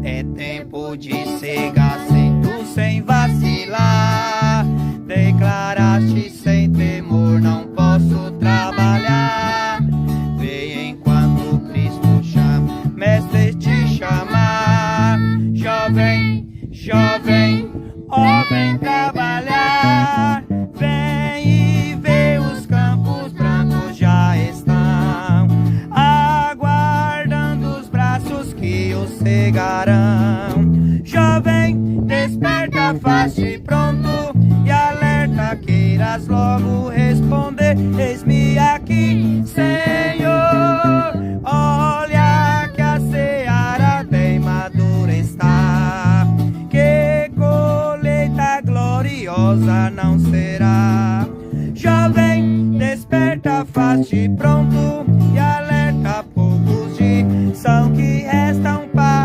É tempo de cegar, sem tu, sem vacilar. Declaraste sem temor, não posso trabalhar. Vem enquanto Cristo chama, mestre te chamar. Jovem, jovem, ó, vem trabalhar. Vem e vê, os campos brancos já estão aguardando os braços que os cegarão. Jovem,